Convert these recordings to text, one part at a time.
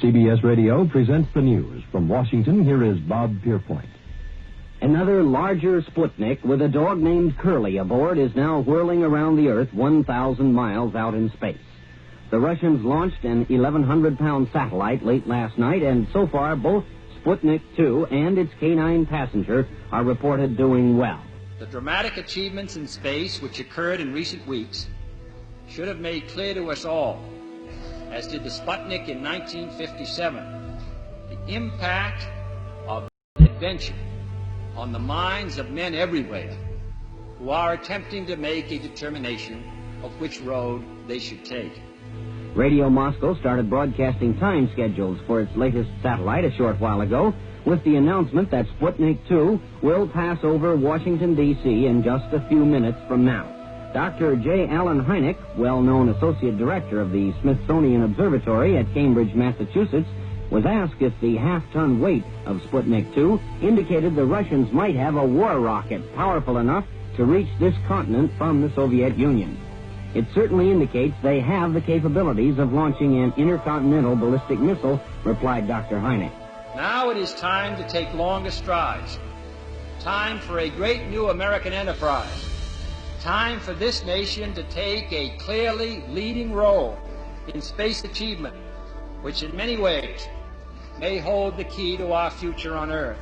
CBS Radio presents the news. From Washington, here is Bob Pierpoint. Another larger Sputnik with a dog named Curly aboard is now whirling around the Earth 1,000 miles out in space. The Russians launched an 1,100-pound satellite late last night, and so far both Sputnik 2 and its K-9 passenger are reported doing well. The dramatic achievements in space which occurred in recent weeks should have made clear to us all, as did the Sputnik in 1957, the impact of adventure on the minds of men everywhere who are attempting to make a determination of which road they should take. Radio Moscow started broadcasting time schedules for its latest satellite a short while ago with the announcement that Sputnik 2 will pass over Washington, D.C. in just a few minutes from now. Dr. J. Allen Hynek, well-known associate director of the Smithsonian Observatory at Cambridge, Massachusetts, was asked if the half-ton weight of Sputnik 2 indicated the Russians might have a war rocket powerful enough to reach this continent from the Soviet Union. It certainly indicates they have the capabilities of launching an intercontinental ballistic missile, replied Dr. Hynek. Now it is time to take longer strides. Time for a great new American enterprise. Time for this nation to take a clearly leading role in space achievement, which in many ways may hold the key to our future on Earth.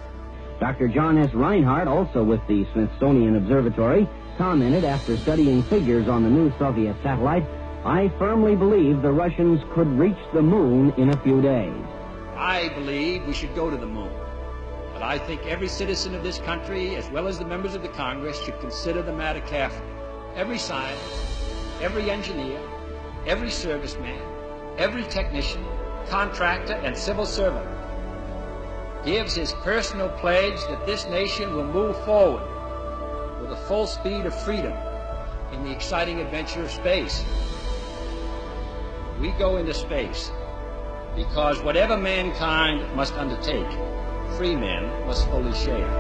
Dr. John S. Reinhardt, also with the Smithsonian Observatory, commented after studying figures on the new Soviet satellite, "I firmly believe the Russians could reach the moon in a few days." I believe we should go to the moon. But I think every citizen of this country, as well as the members of the Congress, should consider the matter carefully. Every scientist, every engineer, every serviceman, every technician, contractor, and civil servant gives his personal pledge that this nation will move forward with the full speed of freedom in the exciting adventure of space. We go into space because whatever mankind must undertake, free men must fully share.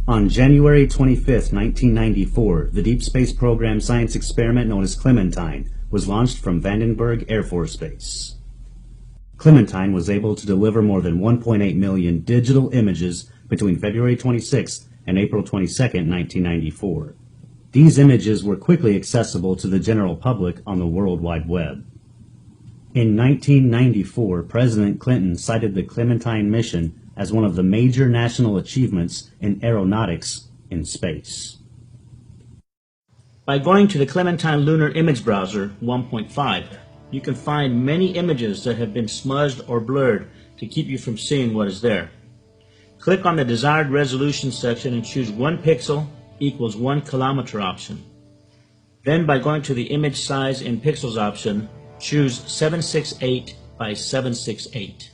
On January 25, 1994, the Deep Space Program science experiment known as Clementine was launched from Vandenberg Air Force Base. Clementine was able to deliver more than 1.8 million digital images between February 26 and April 22, 1994. These images were quickly accessible to the general public on the World Wide Web. In 1994, President Clinton cited the Clementine mission as one of the major national achievements in aeronautics in space. By going to the Clementine Lunar Image Browser 1.5, you can find many images that have been smudged or blurred to keep you from seeing what is there. Click on the desired resolution section and choose 1 pixel equals 1 kilometer option. Then by going to the image size in pixels option, choose 768 by 768.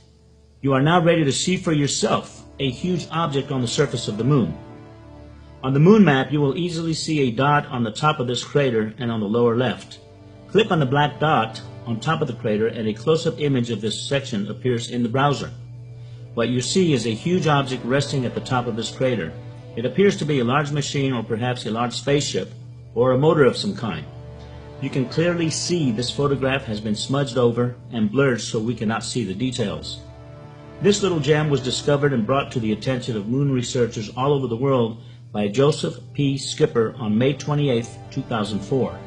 You are now ready to see for yourself a huge object on the surface of the moon. On the moon map, you will easily see a dot on the top of this crater and on the lower left. Click on the black dot on top of the crater and a close-up image of this section appears in the browser. What you see is a huge object resting at the top of this crater. It appears to be a large machine or perhaps a large spaceship or a motor of some kind. You can clearly see this photograph has been smudged over and blurred so we cannot see the details. This little gem was discovered and brought to the attention of moon researchers all over the world by Joseph P. Skipper on May 28, 2004.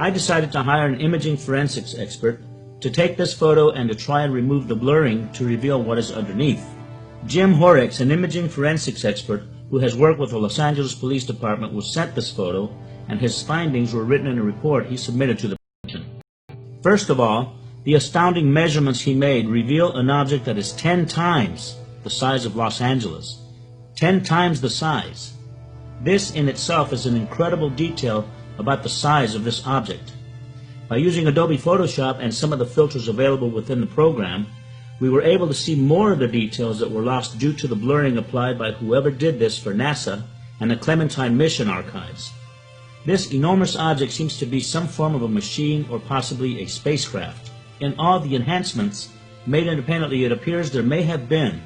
I decided to hire an imaging forensics expert to take this photo and to try and remove the blurring to reveal what is underneath. Jim Horrocks, an imaging forensics expert, who has worked with the Los Angeles Police Department, was sent this photo, and his findings were written in a report he submitted to the President. First of all, the astounding measurements he made reveal an object that is 10 times the size of Los Angeles. 10 times the size. This in itself is an incredible detail about the size of this object. By using Adobe Photoshop and some of the filters available within the program, we were able to see more of the details that were lost due to the blurring applied by whoever did this for NASA and the Clementine mission archives. This enormous object seems to be some form of a machine or possibly a spacecraft. In all the enhancements made independently, it appears there may have been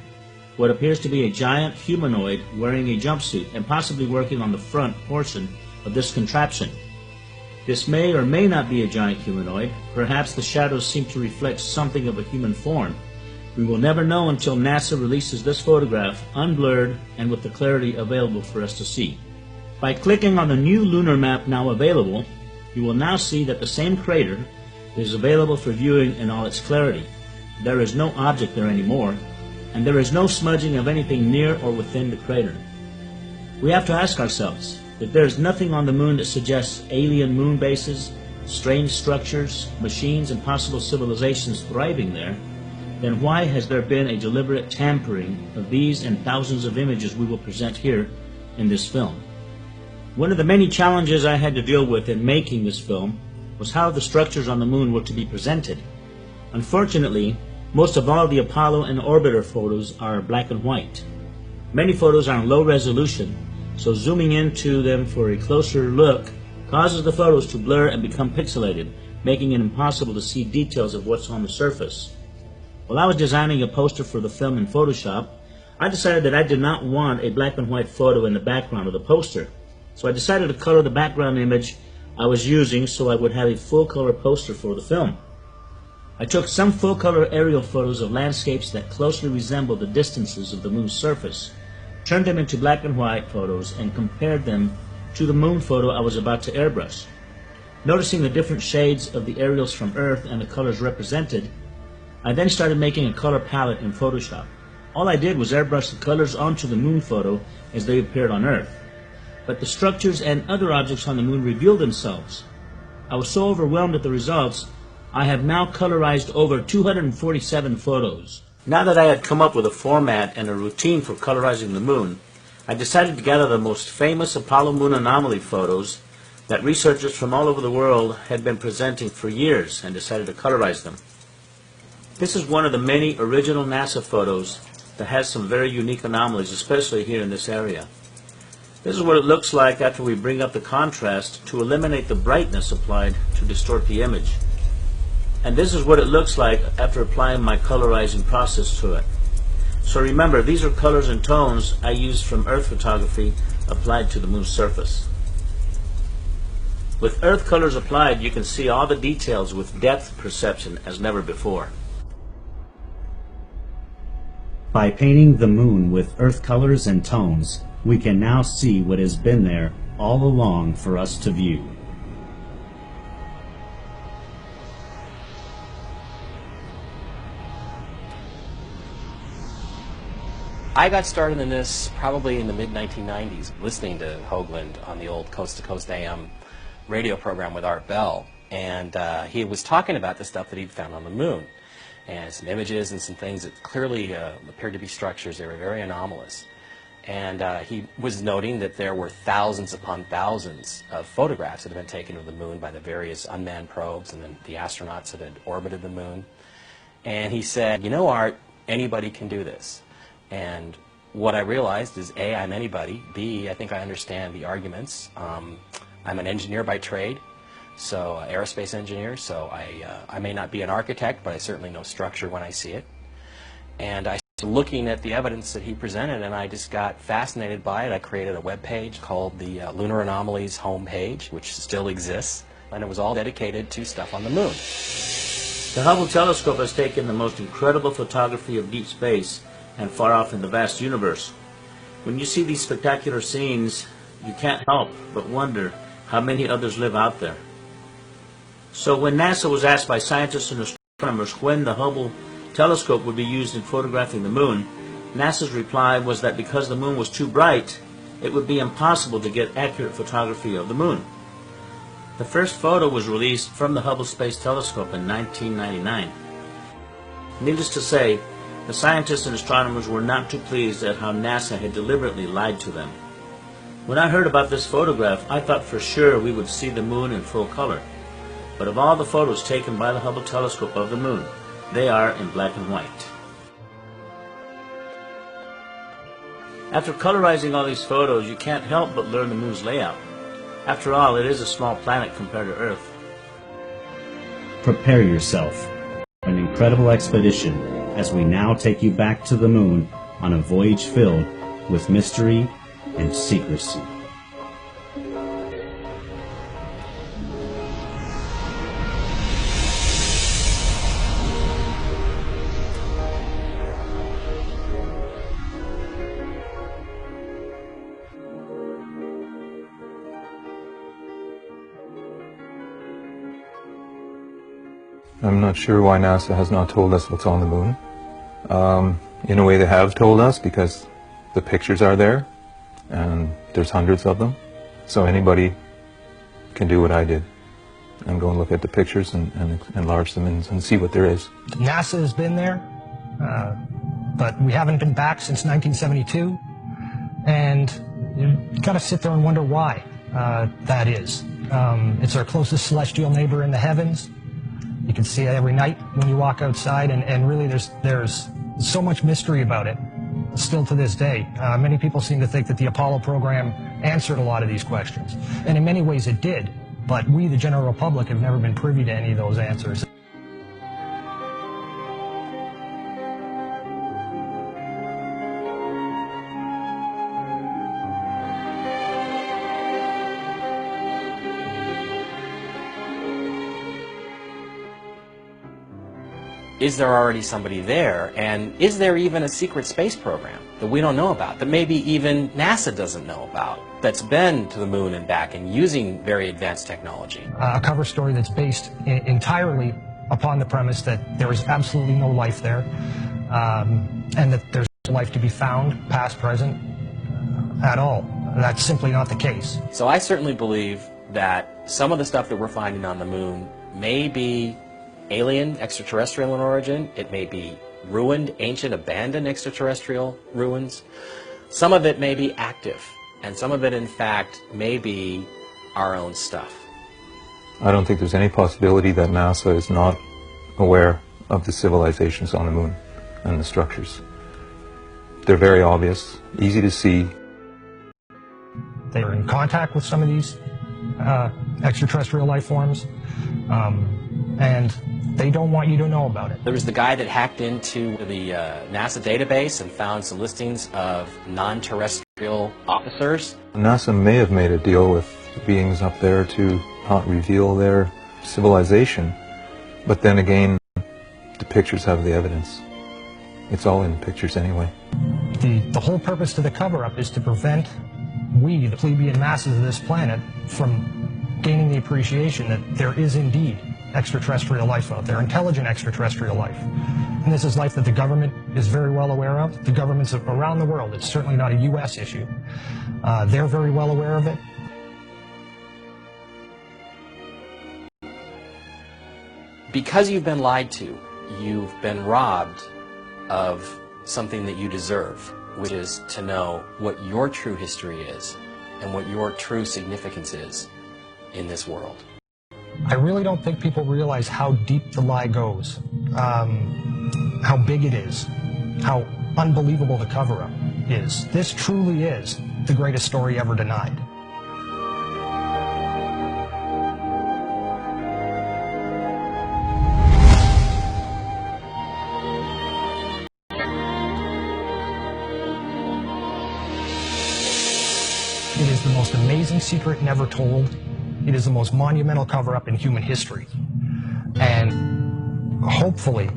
what appears to be a giant humanoid wearing a jumpsuit and possibly working on the front portion of this contraption. This may or may not be a giant humanoid. Perhaps the shadows seem to reflect something of a human form. We will never know until NASA releases this photograph unblurred and with the clarity available for us to see. By clicking on the new lunar map now available, you will now see that the same crater is available for viewing in all its clarity. There is no object there anymore, and there is no smudging of anything near or within the crater. We have to ask ourselves, if there is nothing on the moon that suggests alien moon bases, strange structures, machines, and possible civilizations thriving there, then why has there been a deliberate tampering of these and thousands of images we will present here in this film? One of the many challenges I had to deal with in making this film was how the structures on the moon were to be presented. Unfortunately, most of all the Apollo and Orbiter photos are black and white. Many photos are in low resolution, so zooming into them for a closer look causes the photos to blur and become pixelated, making it impossible to see details of what's on the surface. While I was designing a poster for the film in Photoshop, I decided that I did not want a black and white photo in the background of the poster. So I decided to color the background image I was using so I would have a full color poster for the film. I took some full color aerial photos of landscapes that closely resembled the distances of the moon's surface, turned them into black and white photos, and compared them to the moon photo I was about to airbrush. Noticing the different shades of the aerials from Earth and the colors represented, I then started making a color palette in Photoshop. All I did was airbrush the colors onto the moon photo as they appeared on Earth. But the structures and other objects on the moon revealed themselves. I was so overwhelmed at the results, I have now colorized over 247 photos. Now that I had come up with a format and a routine for colorizing the moon, I decided to gather the most famous Apollo moon anomaly photos that researchers from all over the world had been presenting for years and decided to colorize them. This is one of the many original NASA photos that has some very unique anomalies, especially here in this area. This is what it looks like after we bring up the contrast to eliminate the brightness applied to distort the image. And this is what it looks like after applying my colorizing process to it. So remember, these are colors and tones I used from Earth photography applied to the moon's surface. With Earth colors applied, you can see all the details with depth perception as never before. By painting the moon with Earth colors and tones, we can now see what has been there all along for us to view. I got started in this probably in the mid-1990s, listening to Hoagland on the old Coast to Coast AM radio program with Art Bell, and he was talking about the stuff that he'd found on the moon, and some images and some things that clearly appeared to be structures. They were very anomalous. And he was noting that there were thousands upon thousands of photographs that had been taken of the moon by the various unmanned probes and then the astronauts that had orbited the moon. And he said, you know, Art, anybody can do this. And what I realized is, A, I'm anybody. B, I think I understand the arguments. I'm an engineer by trade, so aerospace engineer, so I may not be an architect, but I certainly know structure when I see it. And I looking at the evidence that he presented, and I just got fascinated by it. I created a web page called the Lunar Anomalies homepage, which still exists, and it was all dedicated to stuff on the moon. The Hubble telescope has taken the most incredible photography of deep space and far off in the vast universe. When you see these spectacular scenes, you can't help but wonder how many others live out there. So when NASA was asked by scientists and astronomers when the Hubble telescope would be used in photographing the moon, NASA's reply was that because the moon was too bright, it would be impossible to get accurate photography of the moon. The first photo was released from the Hubble Space Telescope in 1999. Needless to say, the scientists and astronomers were not too pleased at how NASA had deliberately lied to them. When I heard about this photograph, I thought for sure we would see the moon in full color. But of all the photos taken by the Hubble telescope of the moon, they are in black and white. After colorizing all these photos, you can't help but learn the moon's layout. After all, it is a small planet compared to Earth. Prepare yourself. An incredible expedition as we now take you back to the moon on a voyage filled with mystery and secrecy. I'm not sure why NASA has not told us what's on the moon. In a way they have told us, because the pictures are there and there's hundreds of them. So anybody can do what I did and go and look at the pictures and enlarge them and see what there is. NASA has been there, but we haven't been back since 1972, and you've got to sit there and wonder why that is. It's our closest celestial neighbor in the heavens. You can see it every night when you walk outside, and really there's so much mystery about it still to this day. Many people seem to think that the Apollo program answered a lot of these questions, and in many ways it did, but we, the general public, have never been privy to any of those answers. Is there already somebody there? And is there even a secret space program that we don't know about, that maybe even NASA doesn't know about, that's been to the moon and back and using very advanced technology? A cover story that's based entirely upon the premise that there is absolutely no life there, and that there's no life to be found, past, present, at all. That's simply not the case. So I certainly believe that some of the stuff that we're finding on the moon may be alien, extraterrestrial in origin. It may be ruined, ancient, abandoned extraterrestrial ruins. Some of it may be active, and some of it, in fact, may be our own stuff. I don't think there's any possibility that NASA is not aware of the civilizations on the moon and the structures. They're very obvious, easy to see. They were in contact with some of these extraterrestrial life forms, and they don't want you to know about it. There was the guy that hacked into the NASA database and found some listings of non-terrestrial officers. NASA may have made a deal with beings up there to not reveal their civilization, but then again, the pictures have the evidence. It's all in the pictures anyway. The whole purpose to the cover-up is to prevent we, the plebeian masses of this planet, from gaining the appreciation that there is indeed extraterrestrial life out there, intelligent extraterrestrial life. And this is life that the government is very well aware of. The governments around the world, it's certainly not a U.S. issue. They're very well aware of it. Because you've been lied to, you've been robbed of something that you deserve, which is to know what your true history is and what your true significance is in this world. I really don't think people realize how deep the lie goes, how big it is, how unbelievable the cover-up is. This truly is the greatest story ever denied. It is the most amazing secret never told. It is the most monumental cover-up in human history. And hopefully,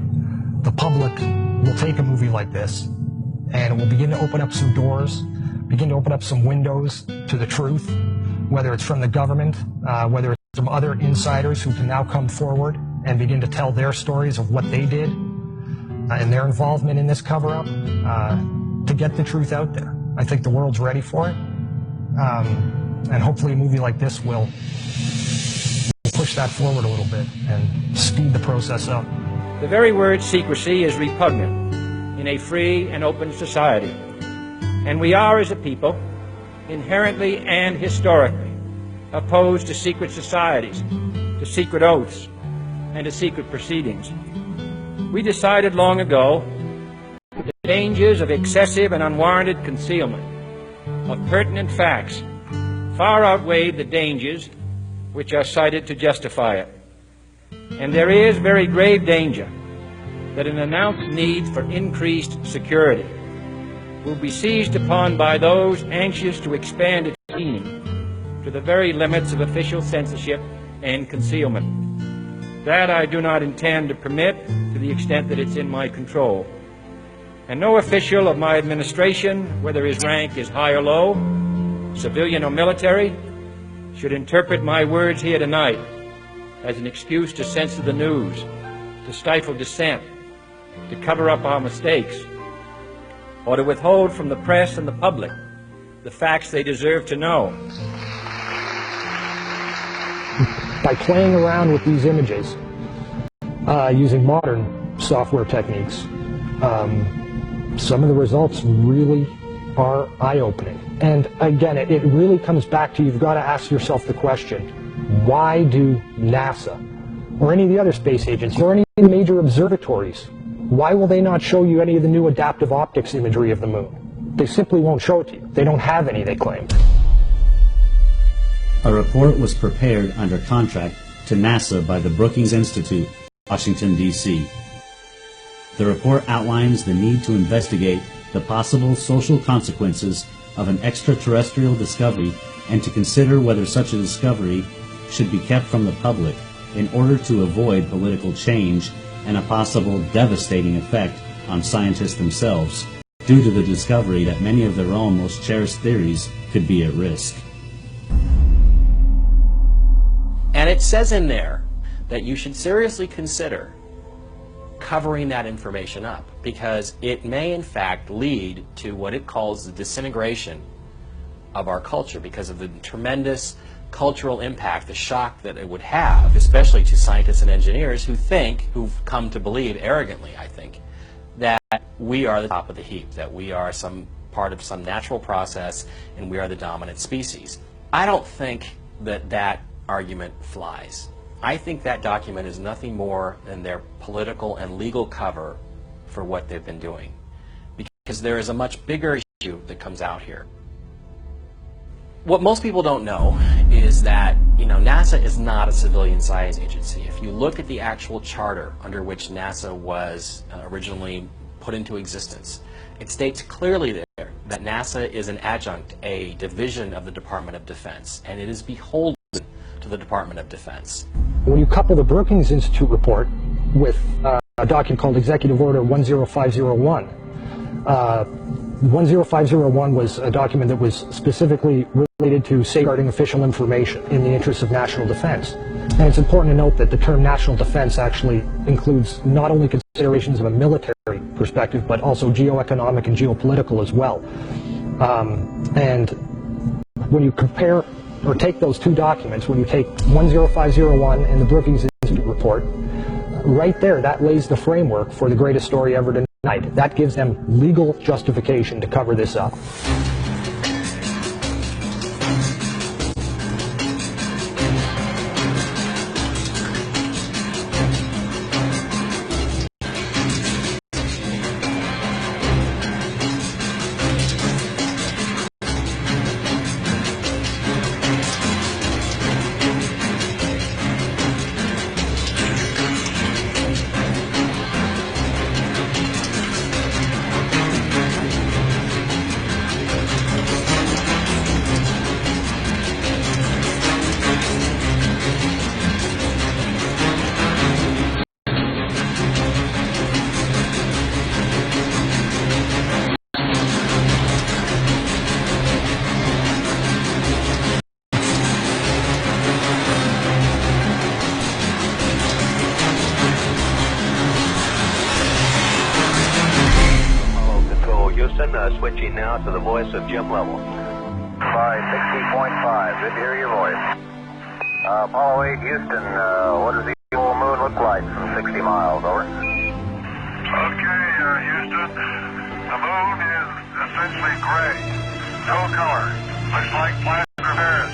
the public will take a movie like this, and it will begin to open up some doors, begin to open up some windows to the truth, whether it's from the government, whether it's from other insiders who can now come forward and begin to tell their stories of what they did and their involvement in this cover-up to get the truth out there. I think the world's ready for it, And hopefully a movie like this will push that forward a little bit and speed the process up. The very word secrecy is repugnant in a free and open society. And we are, as a people, inherently and historically opposed to secret societies, to secret oaths, and to secret proceedings. We decided long ago that the dangers of excessive and unwarranted concealment of pertinent facts far outweighed the dangers which are cited to justify it. And there is very grave danger that an announced need for increased security will be seized upon by those anxious to expand its meaning to the very limits of official censorship and concealment. That I do not intend to permit to the extent that it's in my control. And no official of my administration, whether his rank is high or low, civilian or military, should interpret my words here tonight as an excuse to censor the news, to stifle dissent, to cover up our mistakes, or to withhold from the press and the public the facts they deserve to know. By playing around with these images, using modern software techniques, some of the results really are eye-opening. And again, it really comes back to, you've got to ask yourself the question, why do NASA or any of the other space agents or any of the major observatories, why will they not show you any of the new adaptive optics imagery of the moon? They simply won't show it to you. They don't have any, they claim. A report was prepared under contract to NASA by the Brookings Institute, Washington, D.C. The report outlines the need to investigate the possible social consequences of an extraterrestrial discovery and to consider whether such a discovery should be kept from the public in order to avoid political change and a possible devastating effect on scientists themselves due to the discovery that many of their own most cherished theories could be at risk. And it says in there that you should seriously consider covering that information up, because it may in fact lead to what it calls the disintegration of our culture because of the tremendous cultural impact, the shock that it would have, especially to scientists and engineers who've come to believe arrogantly, I think, that we are the top of the heap, that we are some part of some natural process and we are the dominant species. I don't think that that argument flies. I think that document is nothing more than their political and legal cover for what they've been doing, because there is a much bigger issue that comes out here. What most people don't know is that, NASA is not a civilian science agency. If you look at the actual charter under which NASA was originally put into existence, it states clearly there that NASA is an adjunct, a division of the Department of Defense, and it is beholden to the Department of Defense. When you couple the Brookings Institute report with a document called Executive Order 10501, 10501 was a document that was specifically related to safeguarding official information in the interests of national defense. And it's important to note that the term national defense actually includes not only considerations of a military perspective, but also geoeconomic and geopolitical as well. And when you compare or take those two documents, when you take 10501 and the Brookings Institute report, right there, that lays the framework for the greatest story ever tonight. That gives them legal justification to cover this up. Switching now to the voice of Jim Lovell. by 60.5. Good to hear your voice. Apollo 8, Houston, what does the full moon look like from 60 miles? Over. Okay, Houston. The moon is essentially gray. No color. Looks like plaster Paris.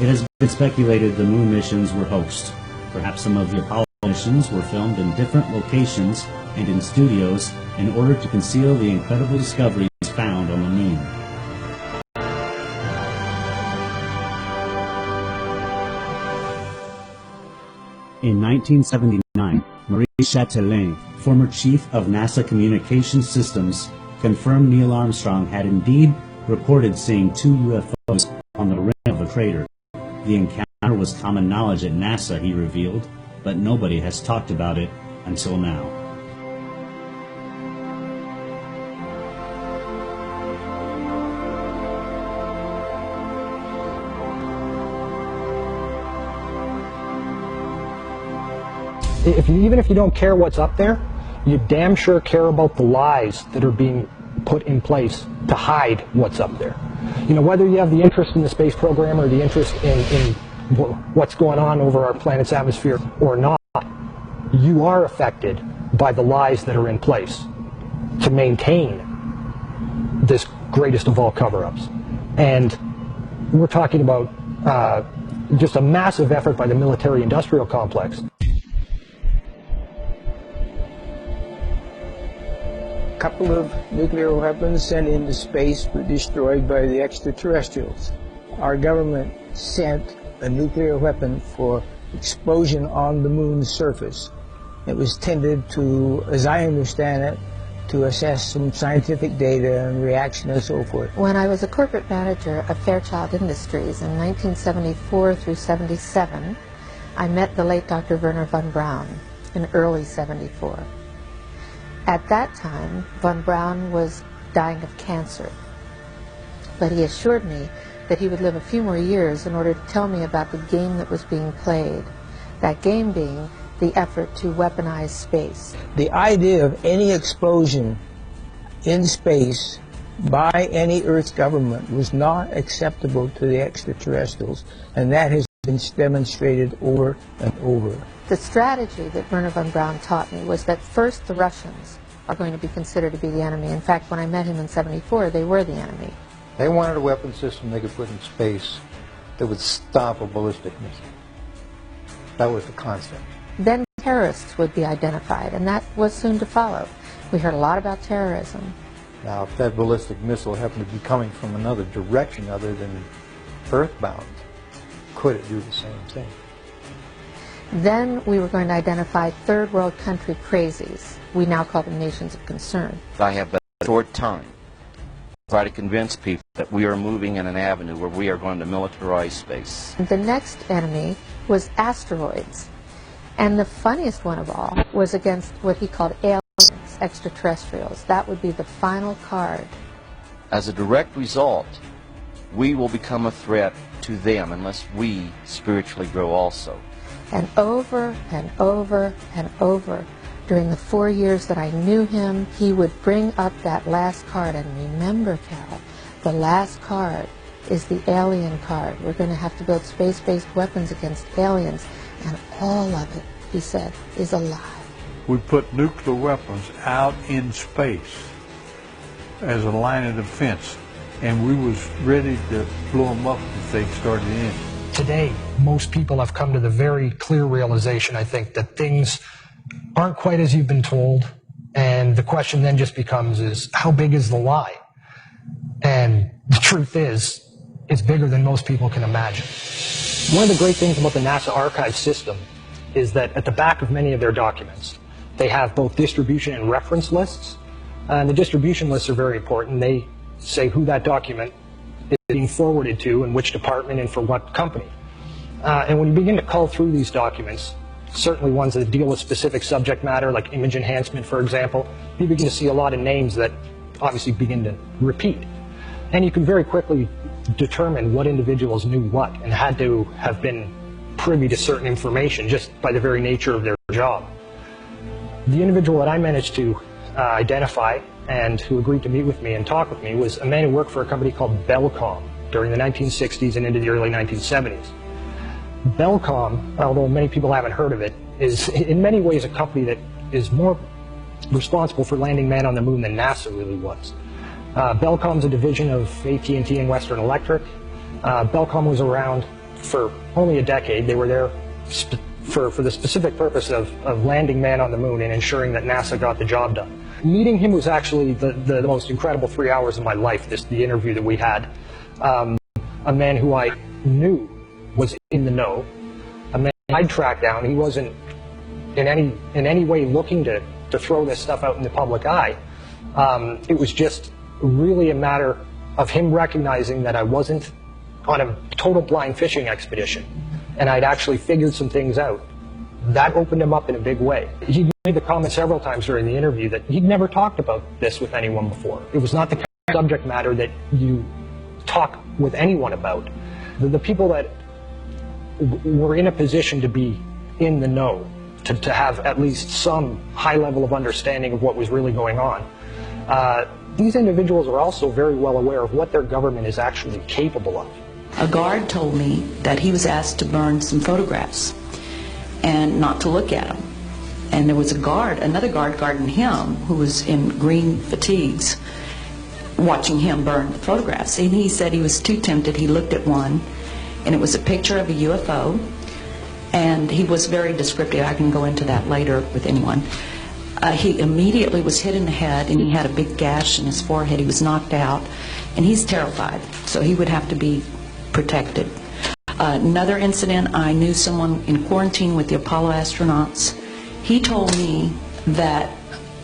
It has been speculated the moon missions were hoaxed. Perhaps some of the Apollo missions were filmed in different locations and in studios in order to conceal the incredible discoveries found on the moon. In 1979, Marie Chatelain, former chief of NASA Communications Systems, confirmed Neil Armstrong had indeed reported seeing two UFOs on the rim of the crater. The encounter was common knowledge at NASA, he revealed, but nobody has talked about it until now. Even if you don't care what's up there, you damn sure care about the lies that are being put in place to hide what's up there. You know, whether you have the interest in the space program or the interest in what's going on over our planet's atmosphere or not, you are affected by the lies that are in place to maintain this greatest of all cover-ups. And we're talking about just a massive effort by the military-industrial complex. A couple of nuclear weapons sent into space were destroyed by the extraterrestrials. Our government sent a nuclear weapon for explosion on the moon's surface. It was tended to, as I understand it, to assess some scientific data and reaction and so forth. When I was a corporate manager of Fairchild Industries in 1974 through 77, I met the late Dr. Werner von Braun in early 74. At that time, von Braun was dying of cancer, but he assured me that he would live a few more years in order to tell me about the game that was being played, that game being the effort to weaponize space. The idea of any explosion in space by any Earth government was not acceptable to the extraterrestrials, and that has been demonstrated over and over. The strategy that Werner von Braun taught me was that first the Russians are going to be considered to be the enemy. In fact, when I met him in 74, they were the enemy. They wanted a weapon system they could put in space that would stop a ballistic missile. That was the concept. Then terrorists would be identified, and that was soon to follow. We heard a lot about terrorism. Now, if that ballistic missile happened to be coming from another direction other than earthbound, could it do the same thing? Then we were going to identify third world country crazies. We now call them nations of concern. I have but a short time to try to convince people that we are moving in an avenue where we are going to militarize space. The next enemy was asteroids. And the funniest one of all was against what he called aliens, extraterrestrials. That would be the final card. As a direct result, we will become a threat to them unless we spiritually grow also. And over and over and over, during the 4 years that I knew him, he would bring up that last card. And remember, Carol, the last card is the alien card. We're going to have to build space-based weapons against aliens. And all of it, he said, is a lie. We put nuclear weapons out in space as a line of defense, and we was ready to blow them up if they started in. Today, most people have come to the very clear realization, I think, that things aren't quite as you've been told, and the question then just becomes is, how big is the lie? And the truth is, it's bigger than most people can imagine. One of the great things about the NASA archive system is that at the back of many of their documents, they have both distribution and reference lists, and the distribution lists are very important. They say who that document is being forwarded to and which department and for what company. And when you begin to cull through these documents, certainly ones that deal with specific subject matter, like image enhancement, for example, you begin to see a lot of names that obviously begin to repeat. And you can very quickly determine what individuals knew what and had to have been privy to certain information just by the very nature of their job. The individual that I managed to identify and who agreed to meet with me and talk with me was a man who worked for a company called Bellcom during the 1960s and into the early 1970s. Bellcom, although many people haven't heard of it, is in many ways a company that is more responsible for landing man on the moon than NASA really was. Bellcom's a division of AT&T and Western Electric. Bellcom was around for only a decade. They were there for the specific purpose of landing man on the moon and ensuring that NASA got the job done. Meeting him was actually the most incredible 3 hours of my life, the interview that we had. A man who I knew was in the know, a man I'd tracked down. He wasn't in any way looking to throw this stuff out in the public eye. It was just really a matter of him recognizing that I wasn't on a total blind fishing expedition, and I'd actually figured some things out. That opened him up in a big way. He made the comment several times during the interview that he'd never talked about this with anyone before. It was not the kind of subject matter that you talk with anyone about. The people that were in a position to be in the know, to have at least some high level of understanding of what was really going on, these individuals are also very well aware of what their government is actually capable of. A guard told me that he was asked to burn some photographs and not to look at them. And there was another guard guarding him, who was in green fatigues, watching him burn the photographs. And he said he was too tempted. He looked at one, and it was a picture of a UFO, and he was very descriptive. I can go into that later with anyone. He immediately was hit in the head, and he had a big gash in his forehead. He was knocked out, and he's terrified, so he would have to be protected. Another incident, I knew someone in quarantine with the Apollo astronauts. He told me that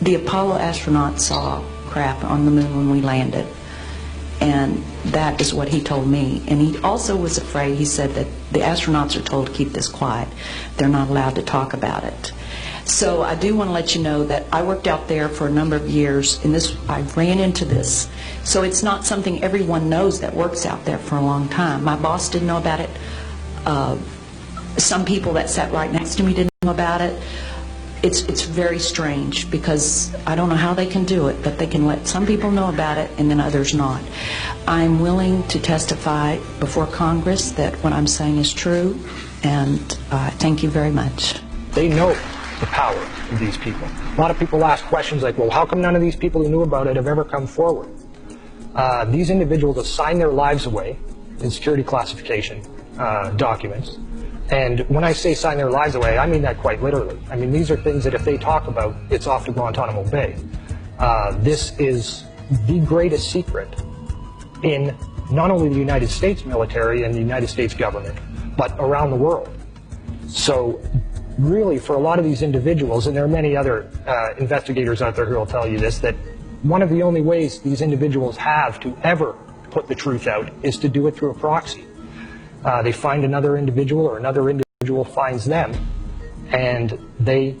the Apollo astronauts saw crap on the moon when we landed, and that is what he told me. And he also was afraid. He said that the astronauts are told to keep this quiet. They're not allowed to talk about it. So I do want to let you know that I worked out there for a number of years, and I ran into this. So it's not something everyone knows that works out there for a long time. My boss didn't know about it. Some people that sat right next to me didn't know about it. It's very strange, because I don't know how they can do it, but they can let some people know about it and then others not. I'm willing to testify before Congress that what I'm saying is true, and thank you very much. They know the power of these people. A lot of people ask questions like, well, how come none of these people who knew about it have ever come forward? These individuals have signed their lives away in security classification documents. And when I say sign their lives away, I mean that quite literally. I mean, these are things that if they talk about, it's off to Guantanamo Bay. This is the greatest secret in not only the United States military and the United States government, but around the world. So really, for a lot of these individuals, and there are many other investigators out there who will tell you this, that one of the only ways these individuals have to ever put the truth out is to do it through a proxy. They find another individual, or another individual finds them, and they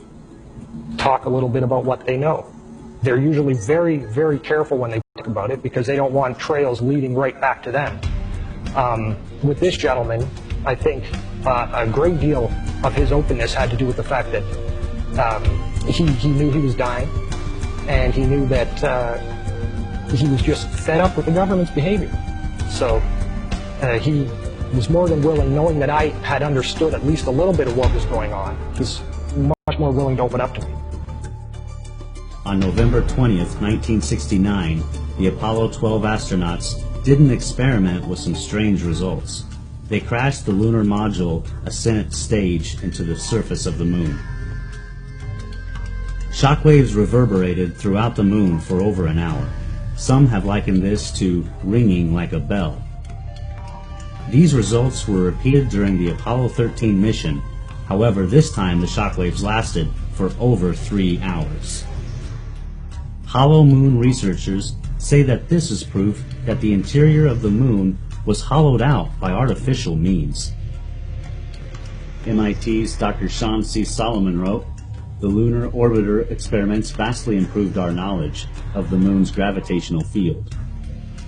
talk a little bit about what they know. They're usually very, very careful when they talk about it, because they don't want trails leading right back to them. With this gentleman, I think a great deal of his openness had to do with the fact that he knew he was dying, and he knew that he was just fed up with the government's behavior. So he was more than willing, knowing that I had understood at least a little bit of what was going on, was much more willing to open up to me. On November 20th, 1969, the Apollo 12 astronauts did an experiment with some strange results. They crashed the lunar module ascent stage into the surface of the moon. Shockwaves reverberated throughout the moon for over an hour. Some have likened this to ringing like a bell. These results were repeated during the Apollo 13 mission. However, this time the shockwaves lasted for over 3 hours. Hollow moon researchers say that this is proof that the interior of the moon was hollowed out by artificial means. MIT's Dr. Sean C. Solomon wrote, "The lunar orbiter experiments vastly improved our knowledge of the moon's gravitational field,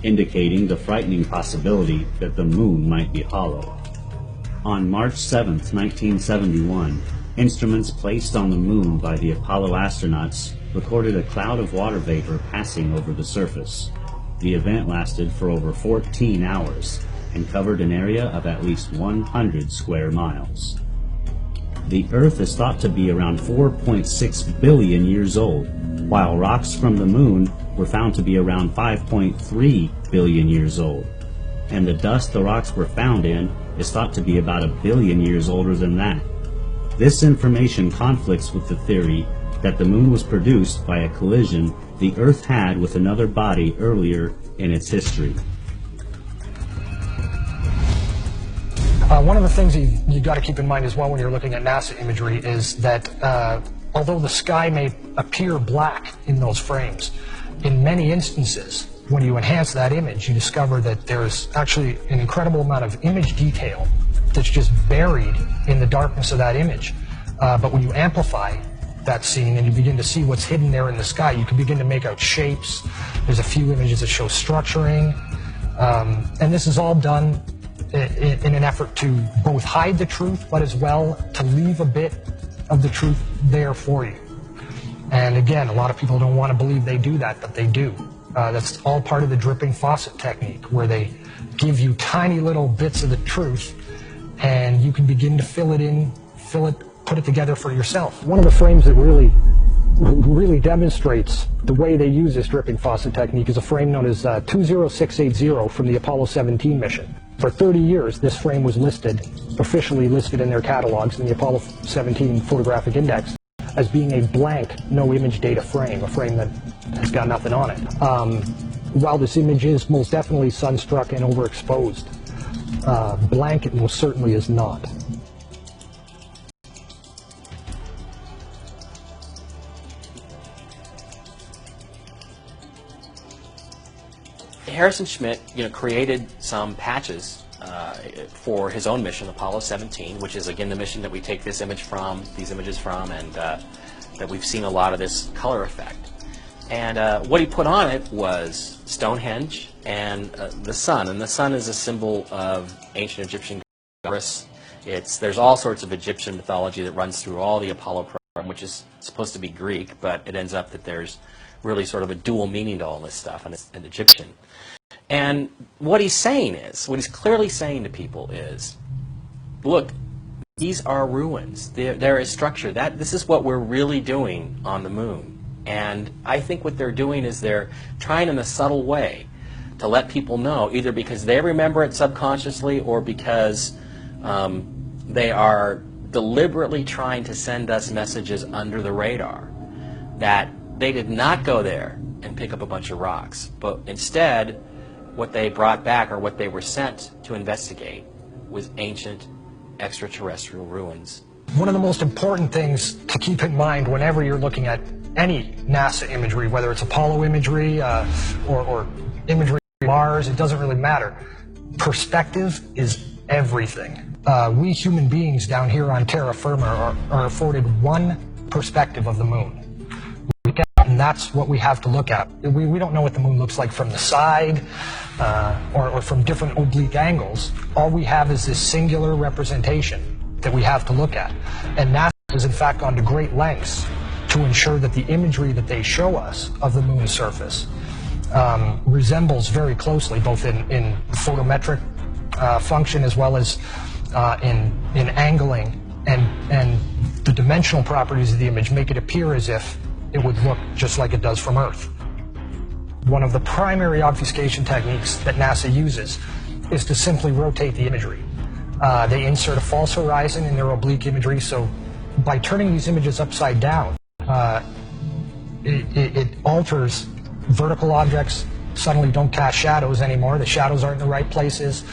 indicating the frightening possibility that the moon might be hollow." On March 7, 1971, Instruments placed on the moon by the Apollo astronauts recorded a cloud of water vapor passing over the surface. The event lasted for over 14 hours and covered an area of at least 100 square miles. The Earth is thought to be around 4.6 billion years old, while rocks from the moon were found to be around 5.3 billion years old. And the dust the rocks were found in is thought to be about 1 billion years older than that. This information conflicts with the theory that the moon was produced by a collision the Earth had with another body earlier in its history. One of the things you've got to keep in mind as well when you're looking at NASA imagery is that although the sky may appear black in those frames, in many instances, when you enhance that image, you discover that there's actually an incredible amount of image detail that's just buried in the darkness of that image. But when you amplify that scene and you begin to see what's hidden there in the sky, you can begin to make out shapes. There's a few images that show structuring. And this is all done in an effort to both hide the truth, but as well to leave a bit of the truth there for you. And again, a lot of people don't want to believe they do that, but they do. That's all part of the dripping faucet technique, where they give you tiny little bits of the truth, and you can begin to fill it, put it together for yourself. One of the frames that really demonstrates the way they use this dripping faucet technique is a frame known as 20680 from the Apollo 17 mission. For 30 years, this frame was officially listed in their catalogs in the Apollo 17 Photographic Index as being a blank, no image data frame, a frame that has got nothing on it. While this image is most definitely sunstruck and overexposed, blank it most certainly is not. Harrison Schmitt, created some patches for his own mission, Apollo 17, which is again the mission that we take these images from, and that we've seen a lot of this color effect. And what he put on it was Stonehenge and the sun. And the sun is a symbol of ancient Egyptian goddess. There's all sorts of Egyptian mythology that runs through all the Apollo program, which is supposed to be Greek, but it ends up that there's really sort of a dual meaning to all this stuff, and it's Egyptian. And what he's clearly saying to people is, look, these are ruins. There is structure. This is what we're really doing on the moon. And I think what they're doing is they're trying in a subtle way to let people know, either because they remember it subconsciously or because they are deliberately trying to send us messages under the radar that they did not go there and pick up a bunch of rocks, but instead what they brought back, or what they were sent to investigate, was ancient extraterrestrial ruins. One of the most important things to keep in mind whenever you're looking at any NASA imagery, whether it's Apollo imagery or imagery of Mars, it doesn't really matter. Perspective is everything. We human beings down here on terra firma are afforded one perspective of the moon. And that's what we have to look at. We don't know what the moon looks like from the side or from different oblique angles. All we have is this singular representation that we have to look at. And NASA has in fact gone to great lengths to ensure that the imagery that they show us of the moon's surface resembles very closely, both in photometric function as well as in angling, and the dimensional properties of the image make it appear as if it would look just like it does from Earth. One of the primary obfuscation techniques that NASA uses is to simply rotate the imagery. They insert a false horizon in their oblique imagery, so by turning these images upside down, it alters vertical objects, suddenly don't cast shadows anymore, the shadows aren't in the right places,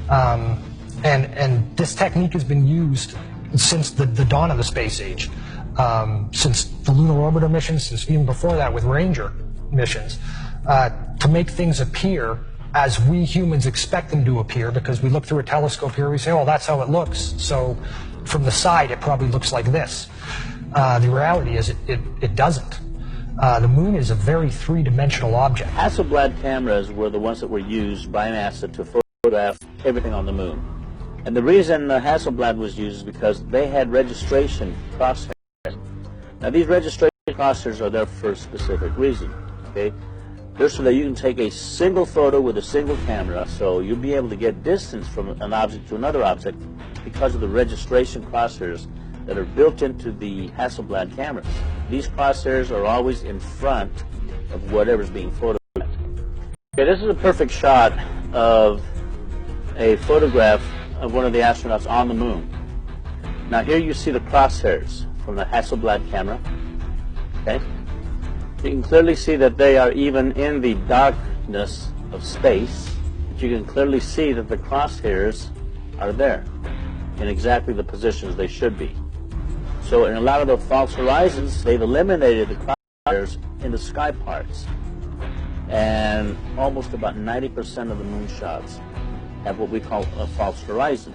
and this technique has been used since the dawn of the space age. Since the lunar orbiter missions, since even before that with Ranger missions, to make things appear as we humans expect them to appear, because we look through a telescope here, we say, oh, that's how it looks, so from the side it probably looks like this. The reality is it doesn't. The moon is a very three-dimensional object. Hasselblad cameras were the ones that were used by NASA to photograph everything on the moon. And the reason Hasselblad was used is because they had registration crosshairs. Now these registration crosshairs are there for a specific reason, okay? They're so that you can take a single photo with a single camera, so you'll be able to get distance from an object to another object because of the registration crosshairs that are built into the Hasselblad cameras. These crosshairs are always in front of whatever's being photographed. Okay, this is a perfect shot of a photograph of one of the astronauts on the moon. Now here you see the crosshairs from the Hasselblad camera. Okay? You can clearly see that they are even in the darkness of space, but you can clearly see that the crosshairs are there in exactly the positions they should be. So in a lot of the false horizons, they've eliminated the crosshairs in the sky parts. And almost about 90% of the moon shots have what we call a false horizon.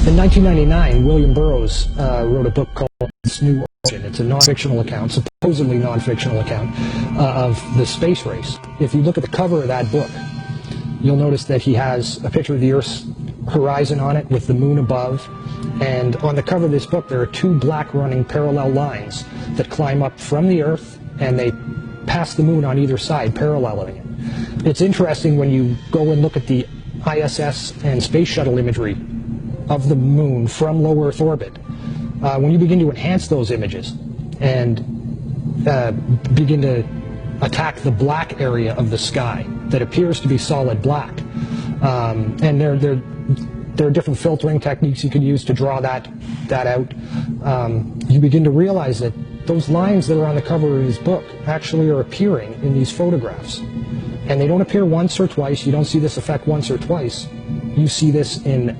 In 1999, William Burroughs wrote a book called This New Ocean. It's a non-fictional account, supposedly non-fictional account, of the space race. If you look at the cover of that book, you'll notice that he has a picture of the Earth's horizon on it with the moon above. And on the cover of this book, there are two black running parallel lines that climb up from the Earth, and they pass the moon on either side, paralleling it. It's interesting when you go and look at the ISS and space shuttle imagery of the moon from low Earth orbit. When you begin to enhance those images and begin to attack the black area of the sky that appears to be solid black, and there are different filtering techniques you can use to draw that out, you begin to realize that those lines that are on the cover of his book actually are appearing in these photographs. And they don't appear once or twice. You don't see this effect once or twice. You see this in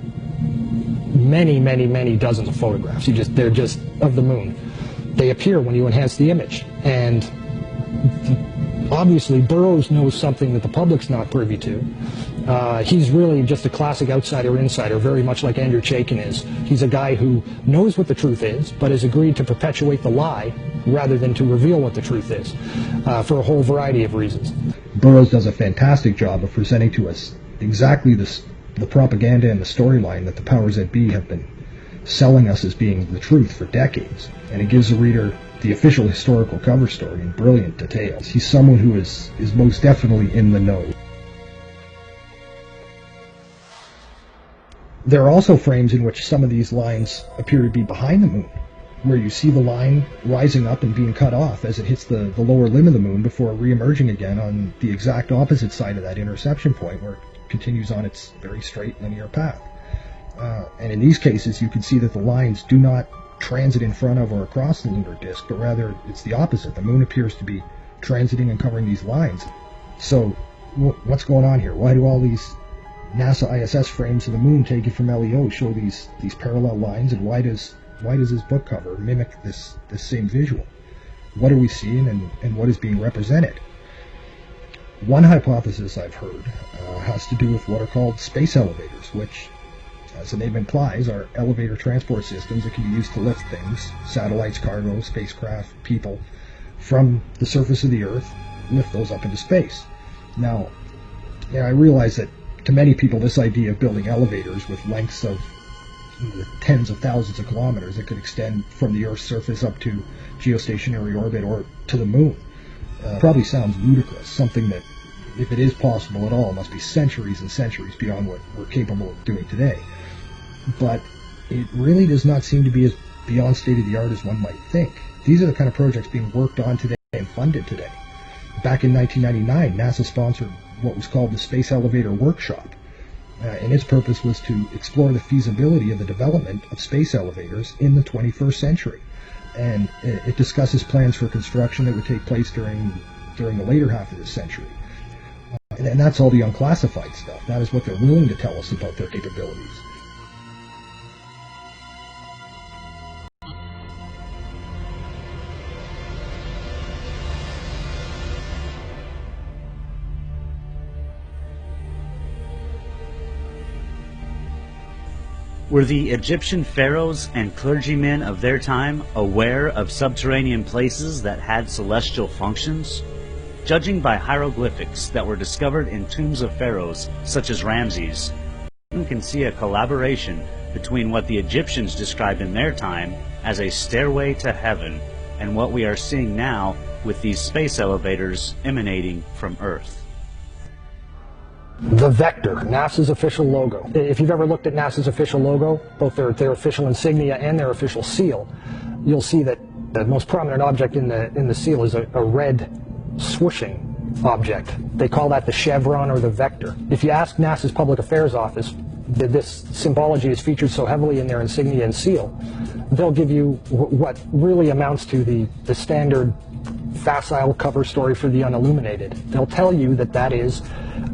many, many, many dozens of photographs. They're just of the moon. They appear when you enhance the image. And obviously Burroughs knows something that the public's not privy to. He's really just a classic outsider-insider, very much like Andrew Chaikin is. He's a guy who knows what the truth is, but has agreed to perpetuate the lie rather than to reveal what the truth is, for a whole variety of reasons. Burroughs does a fantastic job of presenting to us exactly the propaganda and the storyline that the powers that be have been selling us as being the truth for decades. And it gives the reader the official historical cover story in brilliant details. He's someone who is most definitely in the know. There are also frames in which some of these lines appear to be behind the moon, where you see the line rising up and being cut off as it hits the lower limb of the moon before re-emerging again on the exact opposite side of that interception point, where it continues on its very straight linear path. And in these cases, you can see that the lines do not transit in front of or across the lunar disk, but rather it's the opposite. The moon appears to be transiting and covering these lines. So what's going on here? Why do all these NASA ISS frames of the moon taken from LEO show these parallel lines, and why does this book cover mimic this same visual? What are we seeing, and what is being represented? One hypothesis I've heard has to do with what are called space elevators, which, as the name implies, are elevator transport systems that can be used to lift things, satellites, cargo, spacecraft, people, from the surface of the Earth, lift those up into space. Now, I realize that to many people this idea of building elevators with lengths of tens of thousands of kilometers that could extend from the Earth's surface up to geostationary orbit or to the moon probably sounds ludicrous, something that if it is possible at all, must be centuries and centuries beyond what we're capable of doing today. But it really does not seem to be as beyond state-of-the-art as one might think. These are the kind of projects being worked on today and funded today. Back in 1999, NASA sponsored what was called the Space Elevator Workshop, and its purpose was to explore the feasibility of the development of space elevators in the 21st century. And it discusses plans for construction that would take place during the later half of this century. And that's all the unclassified stuff. That is what they're willing to tell us about their capabilities. Were the Egyptian pharaohs and clergymen of their time aware of subterranean places that had celestial functions? Judging by hieroglyphics that were discovered in tombs of pharaohs, such as Ramses, one can see a collaboration between what the Egyptians described in their time as a stairway to heaven and what we are seeing now with these space elevators emanating from Earth. The Vector, NASA's official logo. If you've ever looked at NASA's official logo, both their official insignia and their official seal, you'll see that the most prominent object in the seal is a red swooshing object. They call that the chevron or the vector. If you ask NASA's Public Affairs Office, this symbology is featured so heavily in their insignia and seal, they'll give you what really amounts to the standard facile cover story for the unilluminated. They'll tell you that that is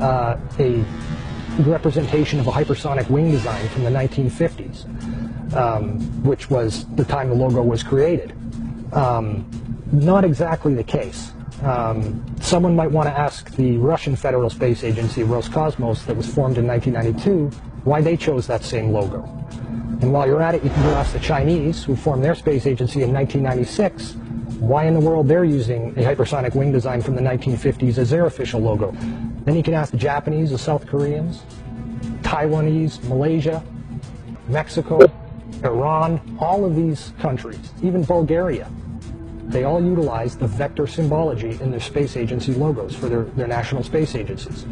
a representation of a hypersonic wing design from the 1950s, which was the time the logo was created. Not exactly the case. Someone might want to ask the Russian Federal Space Agency, Roscosmos, that was formed in 1992, why they chose that same logo. And while you're at it, you can go ask the Chinese, who formed their space agency in 1996, why in the world they're using a hypersonic wing design from the 1950s as their official logo. Then you can ask the Japanese, the South Koreans, Taiwanese, Malaysia, Mexico, Iran, all of these countries, even Bulgaria. They all utilize the vector symbology in their space agency logos for their national space agencies.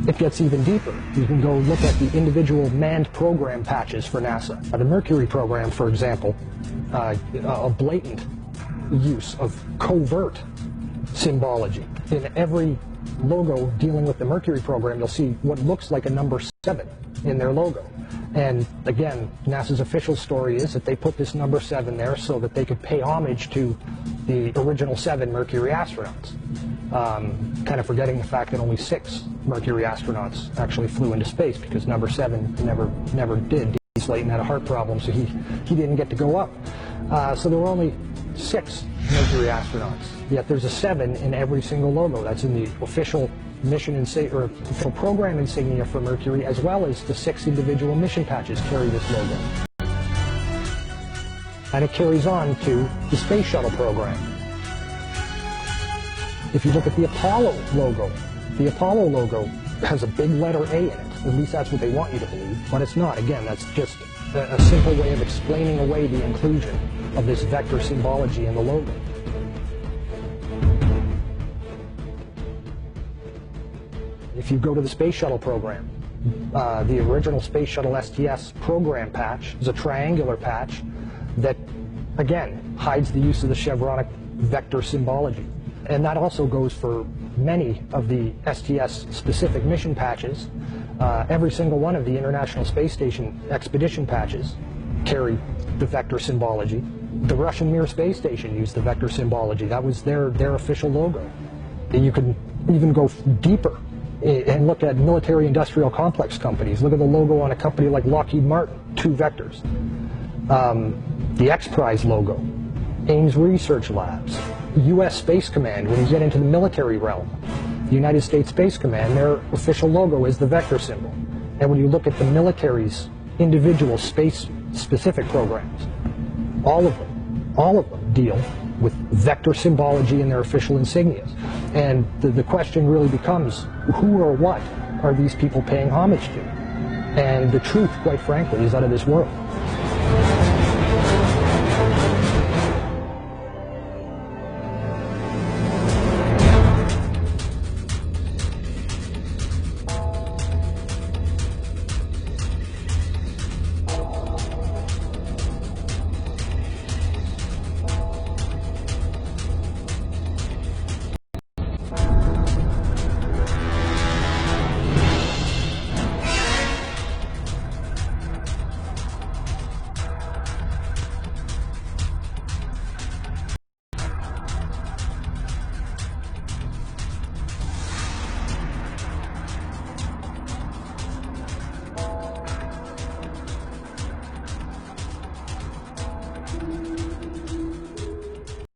It gets even deeper. You can go look at the individual manned program patches for NASA. The Mercury program, for example, a blatant use of covert symbology. In every logo dealing with the Mercury program, you'll see what looks like a number 7 in their logo. And again, NASA's official story is that they put this number 7 there so that they could pay homage to the original 7 Mercury astronauts. Kind of forgetting the fact that only 6 Mercury astronauts actually flew into space, because number 7 never did. D. Slayton had a heart problem, so he didn't get to go up. So there were only 6 Mercury astronauts. Yet there's a 7 in every single logo. That's in the official mission or official program insignia for Mercury, as well as the 6 individual mission patches carry this logo. And it carries on to the Space Shuttle program. If you look at the Apollo logo has a big letter A in it. At least that's what they want you to believe, but it's not. Again, that's just a simple way of explaining away the inclusion of this vector symbology in the logo. If you go to the Space Shuttle program, the original Space Shuttle STS program patch is a triangular patch that, again, hides the use of the chevronic vector symbology. And that also goes for many of the STS-specific mission patches. Every single one of the International Space Station expedition patches carry the vector symbology. The Russian Mir space station used the vector symbology. That was their official logo. And you can even go deeper and look at military-industrial complex companies. Look at the logo on a company like Lockheed Martin, 2 vectors. The X-Prize logo, Ames Research Labs, U.S. Space Command. When you get into the military realm, the United States Space Command, their official logo is the vector symbol. And when you look at the military's individual space-specific programs, all of them deal with vector symbology in their official insignias. And the question really becomes, who or what are these people paying homage to? And the truth, quite frankly, is out of this world.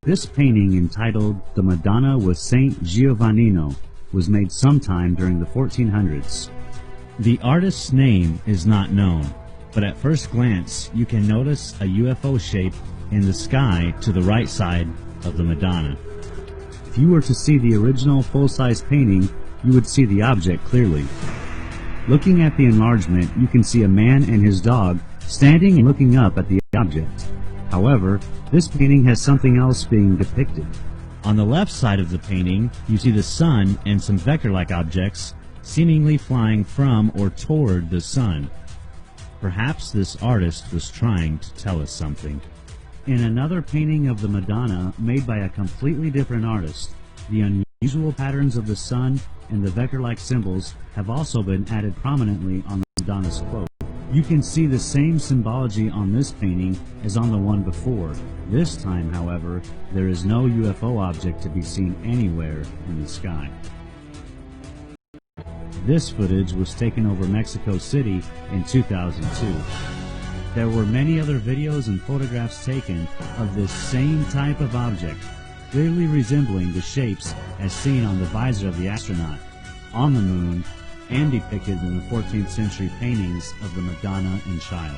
This painting, entitled The Madonna with Saint Giovannino, was made sometime during the 1400s. The artist's name is not known, but at first glance you can notice a UFO shape in the sky to the right side of the Madonna. If you were to see the original full-size painting, you would see the object clearly. Looking at the enlargement, you can see a man and his dog standing and looking up at the object. However, this painting has something else being depicted. On the left side of the painting, you see the sun and some vector-like objects seemingly flying from or toward the sun. Perhaps this artist was trying to tell us something. In another painting of the Madonna made by a completely different artist, the unusual patterns of the sun and the vector-like symbols have also been added prominently on the Madonna's cloak. You can see the same symbology on this painting as on the one before. This time, however, there is no UFO object to be seen anywhere in the sky. This footage was taken over Mexico City in 2002. There were many other videos and photographs taken of this same type of object, clearly resembling the shapes as seen on the visor of the astronaut, on the moon, and depicted in the 14th century paintings of the Madonna and Child.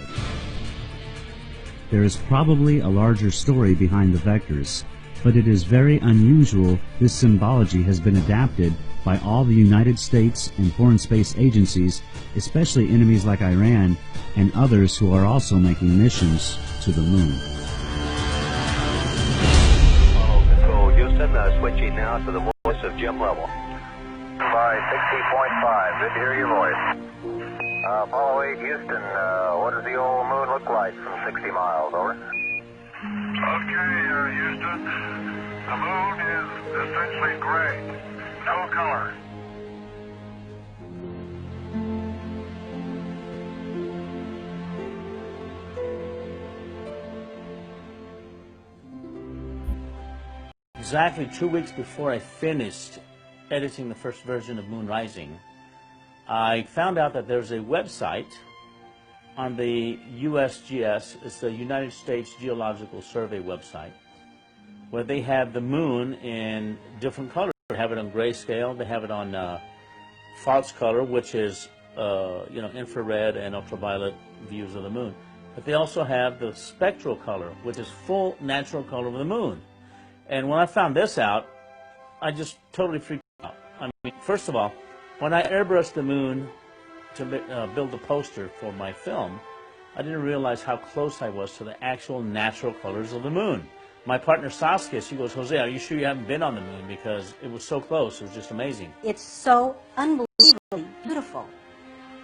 There is probably a larger story behind the vectors, but it is very unusual this symbology has been adapted by all the United States and foreign space agencies, especially enemies like Iran and others who are also making missions to the moon. Control Houston, switching now to the voice of Jim Lovell. By 60.5, good to hear your voice. Apollo 8 Houston, what does the old moon look like from 60 miles, over? Okay, Houston, the moon is essentially gray, no color. Exactly 2 weeks before I finished editing the first version of Moon Rising, I found out that there's a website on the USGS, it's the United States Geological Survey website, where they have the moon in different colors. They have it on grayscale, they have it on false color, which is infrared and ultraviolet views of the moon. But they also have the spectral color, which is full natural color of the moon. And when I found this out, I just totally freaked out. I mean, first of all, when I airbrushed the moon to build a poster for my film, I didn't realize how close I was to the actual natural colors of the moon. My partner Saskia, she goes, Jose, are you sure you haven't been on the moon? Because it was so close, it was just amazing. It's so unbelievably beautiful.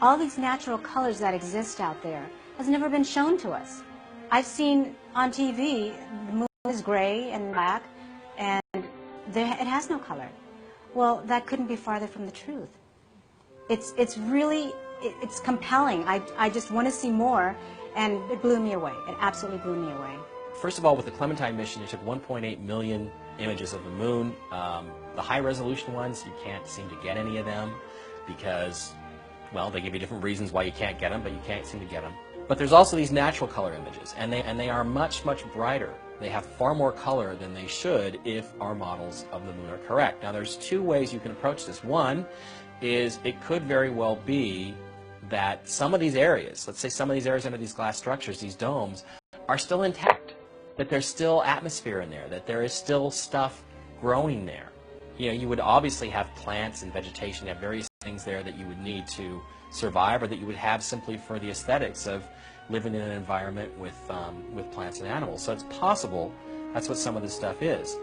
All these natural colors that exist out there has never been shown to us. I've seen on TV, the moon is gray and black, and it has no color. Well, that couldn't be farther from the truth. It's really compelling. I just want to see more, and it blew me away. It absolutely blew me away. First of all, with the Clementine mission, it took 1.8 million images of the moon. The high-resolution ones, you can't seem to get any of them because, well, they give you different reasons why you can't get them, but you can't seem to get them. But there's also these natural color images, and they are much, much brighter. They have far more color than they should if our models of the moon are correct. Now, there's two ways you can approach this. One is it could very well be that some of these areas, let's say some of these areas under these glass structures, these domes, are still intact, that there's still atmosphere in there, that there is still stuff growing there. You know, you would obviously have plants and vegetation, have various things there that you would need to survive, or that you would have simply for the aesthetics of living in an environment with plants and animals. So it's possible that's what some of this stuff is.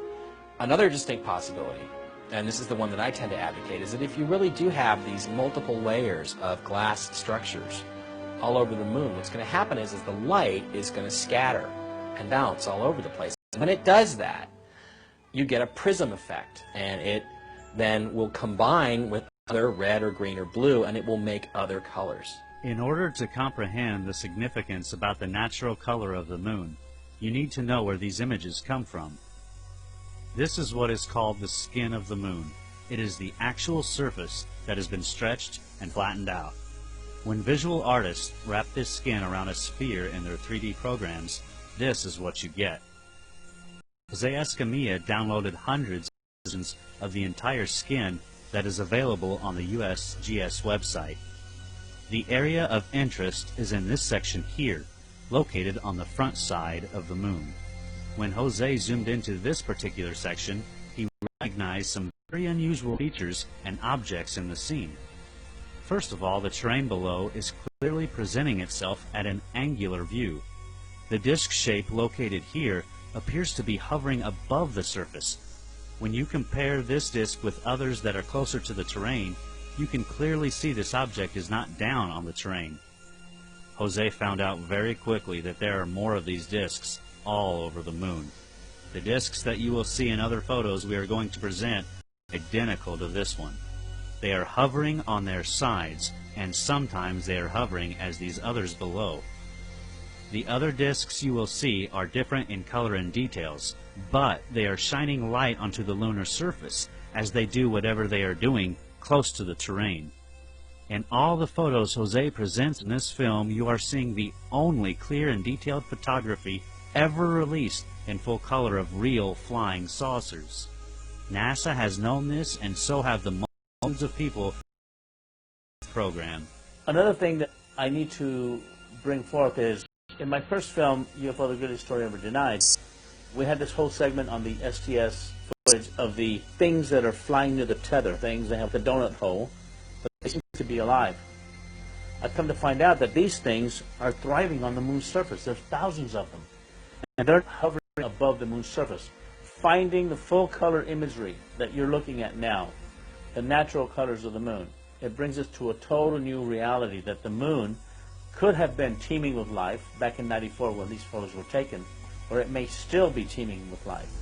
Another distinct possibility, and this is the one that I tend to advocate, is that if you really do have these multiple layers of glass structures all over the moon, what's going to happen is the light is going to scatter and bounce all over the place. When it does that, you get a prism effect, and it then will combine with other red or green or blue, and it will make other colors. In order to comprehend the significance about the natural color of the moon, you need to know where these images come from. This is what is called the skin of the moon. It is the actual surface that has been stretched and flattened out. When visual artists wrap this skin around a sphere in their 3D programs, this is what you get. Jose Escamilla downloaded hundreds of the entire skin that is available on the USGS website. The area of interest is in this section here, located on the front side of the moon. When Jose zoomed into this particular section, he recognized some very unusual features and objects in the scene. First of all, the terrain below is clearly presenting itself at an angular view. The disc shape located here appears to be hovering above the surface. When you compare this disc with others that are closer to the terrain, you can clearly see this object is not down on the terrain. Jose found out very quickly that there are more of these discs all over the moon. The discs that you will see in other photos we are going to present are identical to this one. They are hovering on their sides, and sometimes they are hovering as these others below. The other discs you will see are different in color and details, but they are shining light onto the lunar surface as they do whatever they are doing close to the terrain. In all the photos Jose presents in this film, you are seeing the only clear and detailed photography ever released in full color of real flying saucers. NASA has known this, and so have the millions of people in the program. Another thing that I need to bring forth is, in my first film, UFO: The Greatest Story Ever Denied, we had this whole segment on the STS footage of the things that are flying near the tether, things that have the donut hole, but they seem to be alive. I've come to find out that these things are thriving on the moon's surface. There's thousands of them, and they're hovering above the moon's surface, finding the full color imagery that you're looking at now, the natural colors of the moon. It brings us to a total new reality that the moon could have been teeming with life back in '94 when these photos were taken, or it may still be teeming with life.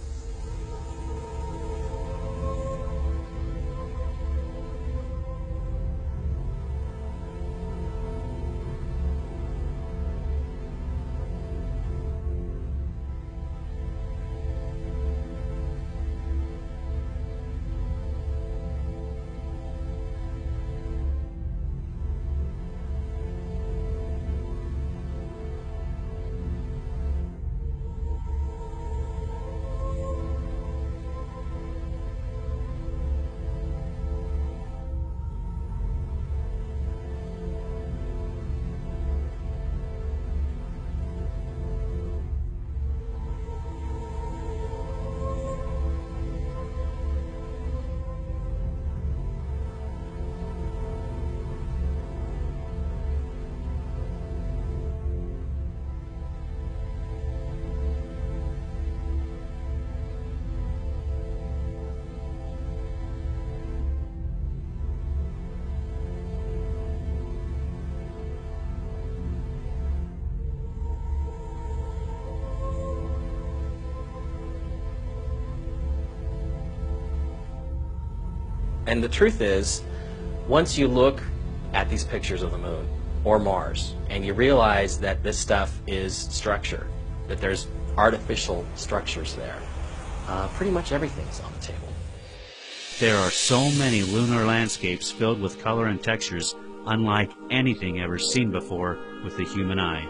And the truth is, once you look at these pictures of the moon or Mars and you realize that this stuff is structure, that there's artificial structures there, pretty much everything's on the table. There are so many lunar landscapes filled with color and textures unlike anything ever seen before with the human eye.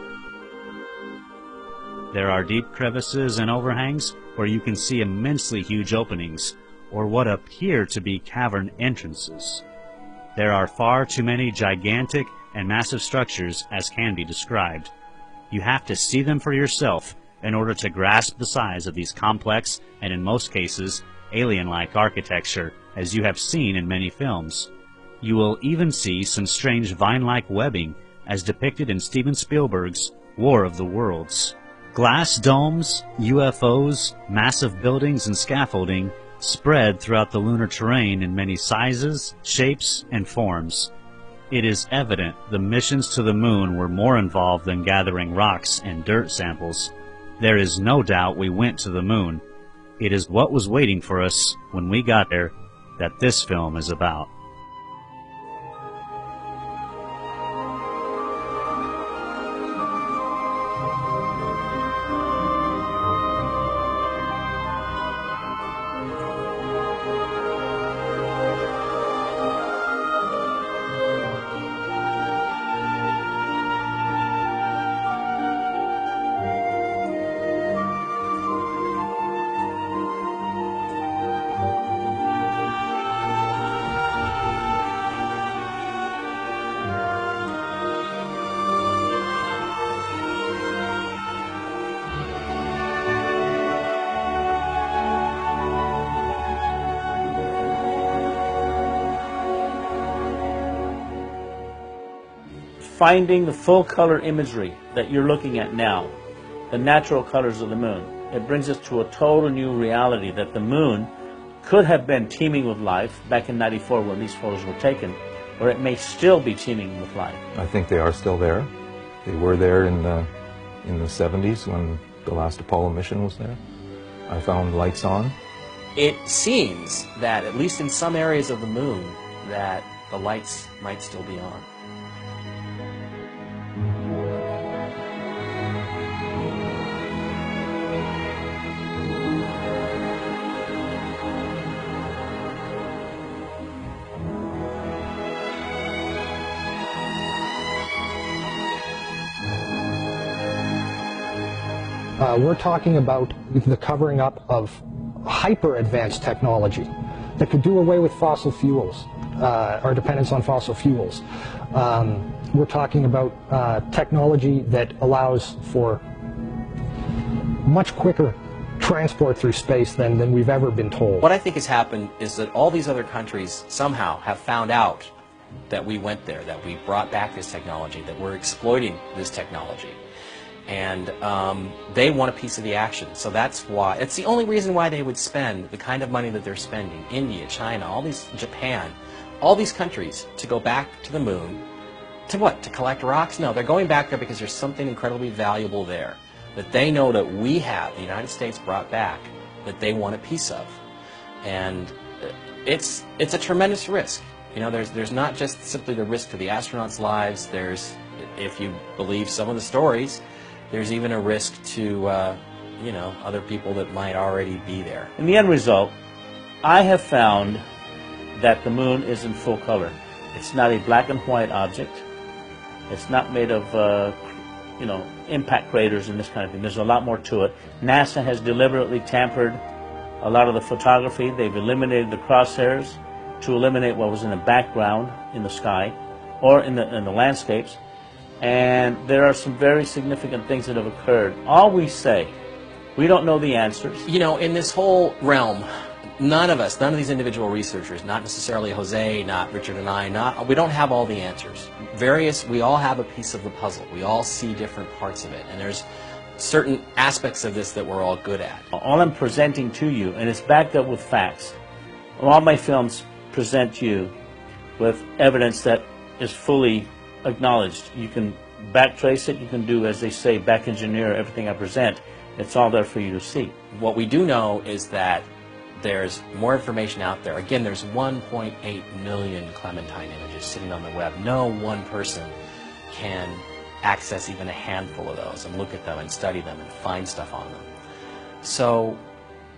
There are deep crevices and overhangs where you can see immensely huge openings, or what appear to be cavern entrances. There are far too many gigantic and massive structures as can be described. You have to see them for yourself in order to grasp the size of these complex and, in most cases, alien-like architecture, as you have seen in many films. You will even see some strange vine-like webbing, as depicted in Steven Spielberg's War of the Worlds. Glass domes, UFOs, massive buildings, and scaffolding spread throughout the lunar terrain in many sizes, shapes, and forms. It is evident the missions to the moon were more involved than gathering rocks and dirt samples. There is no doubt we went to the moon. It is what was waiting for us when we got there that this film is about. finding the full color imagery that you're looking at now, the natural colors of the moon. It brings us to a total new reality that the moon could have been teeming with life back in '94 when these photos were taken, or it may still be teeming with life. I think they are still there. They were there in the 70s when the last Apollo mission was there. I found lights on. It seems that, at least in some areas of the moon, that the lights might still be on. We're talking about the covering up of hyper-advanced technology that could do away with fossil fuels, our dependence on fossil fuels. We're talking about technology that allows for much quicker transport through space than we've ever been told. What I think has happened is that all these other countries somehow have found out that we went there, that we brought back this technology, that we're exploiting this technology. And they want a piece of the action. So that's why, it's the only reason why they would spend the kind of money that they're spending. India, China, all these, Japan, all these countries to go back to the moon. To what? To collect rocks? No, they're going back there because there's something incredibly valuable there that they know that we have, the United States brought back, that they want a piece of. And it's a tremendous risk. You know, there's not just simply the risk to the astronauts' lives. There's, if you believe some of the stories, there's even a risk to, you know, other people that might already be there. In the end result, I have found that the moon is in full color. It's not a black and white object. It's not made of, you know, impact craters and this kind of thing. There's a lot more to it. NASA has deliberately tampered a lot of the photography. They've eliminated the crosshairs to eliminate what was in the background in the sky or in the landscapes. And there are some very significant things that have occurred. All we say, we don't know the answers. You know, in this whole realm, none of us, none of these individual researchers, not necessarily Jose, not Richard and I, we don't have all the answers. We all have a piece of the puzzle. We all see different parts of it. And there's certain aspects of this that we're all good at. All I'm presenting to you, and it's backed up with facts, all my films present you with evidence that is fully acknowledged. You can backtrace it, you can do, as they say, back engineer everything I present. It's all there for you to see. What we do know is that there's more information out there. Again, there's 1.8 million Clementine images sitting on the web. No one person can access even a handful of those and look at them and study them and find stuff on them. So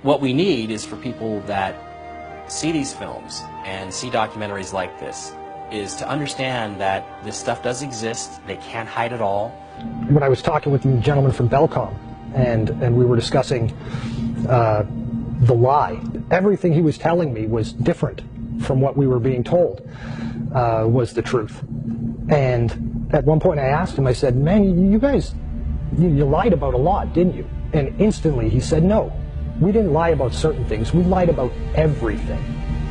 what we need is for people that see these films and see documentaries like this is to understand that this stuff does exist. They can't hide it all. When I was talking with the gentleman from Belcom, and we were discussing the lie, everything he was telling me was different from what we were being told was the truth. And at one point I asked him, I said, man, you guys, you lied about a lot, didn't you? And instantly he said, no, we didn't lie about certain things. We lied about everything.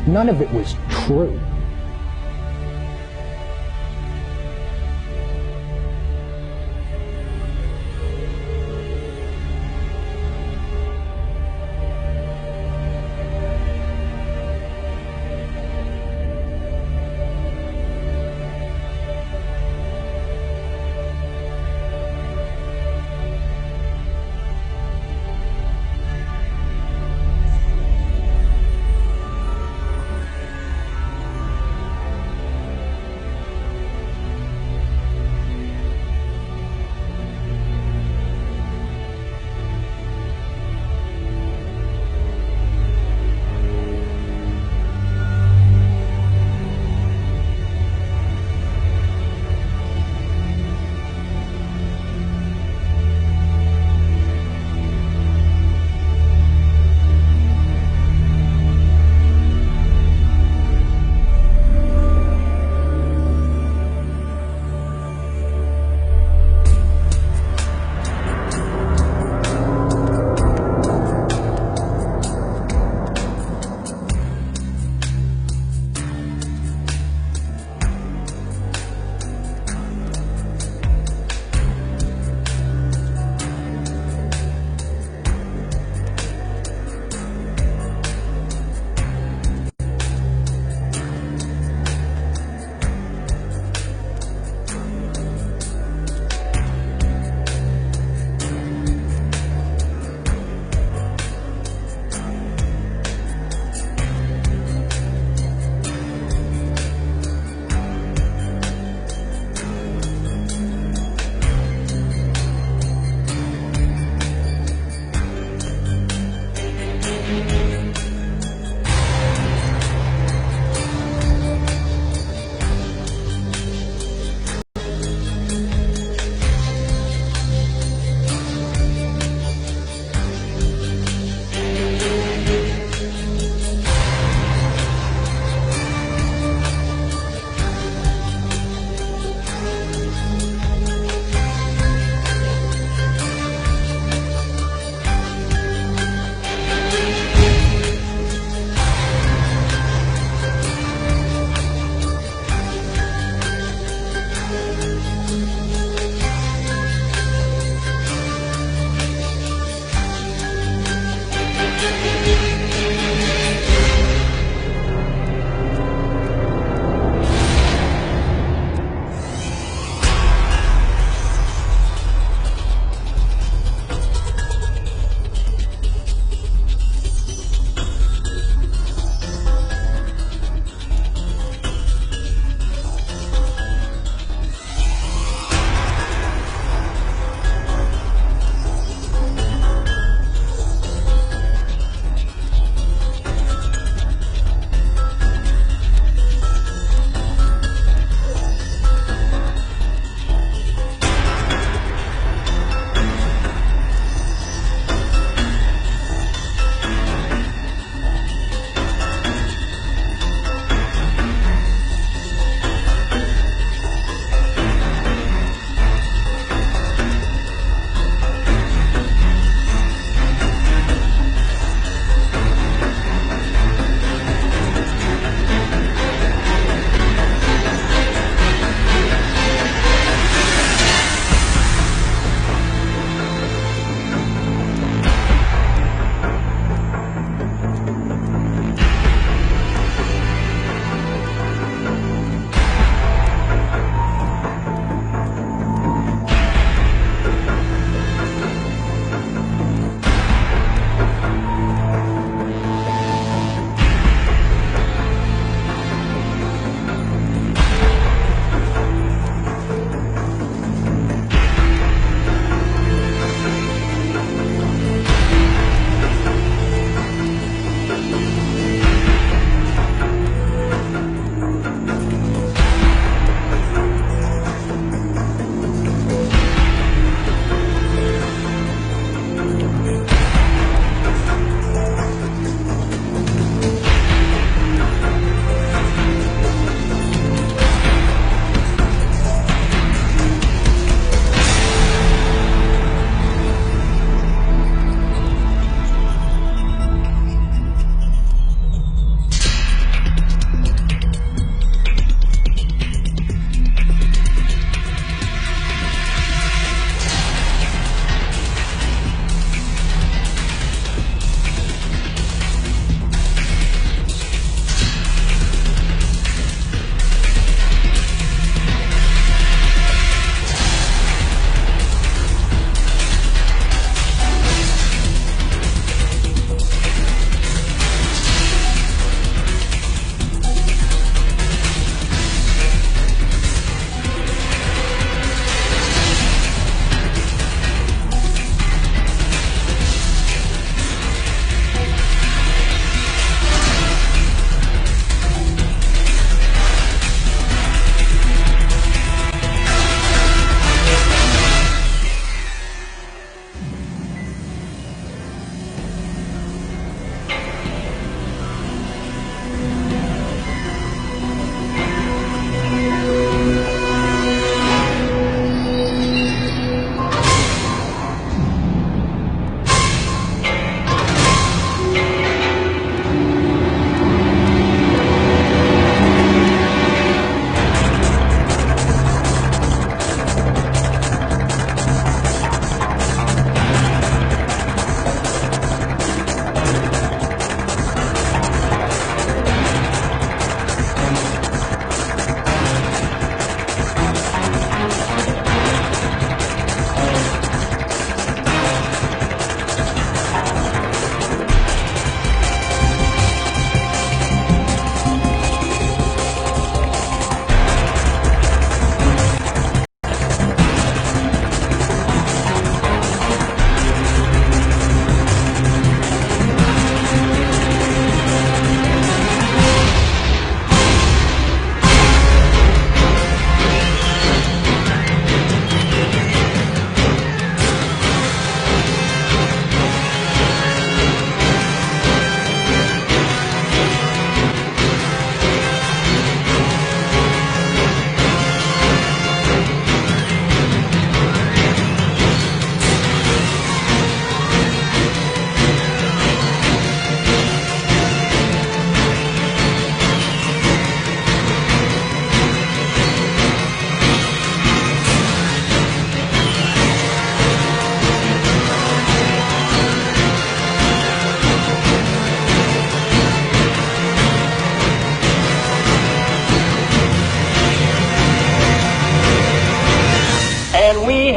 None of it was true.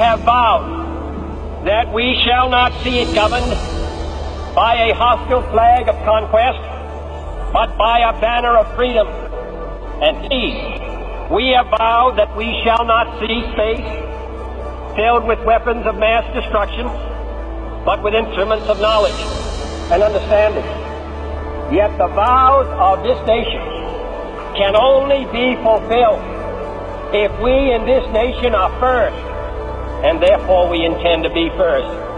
have vowed that we shall not see it governed by a hostile flag of conquest, but by a banner of freedom and peace. We have vowed that we shall not see space filled with weapons of mass destruction, but with instruments of knowledge and understanding. Yet the vows of this nation can only be fulfilled if we in this nation are first, and therefore we intend to be first.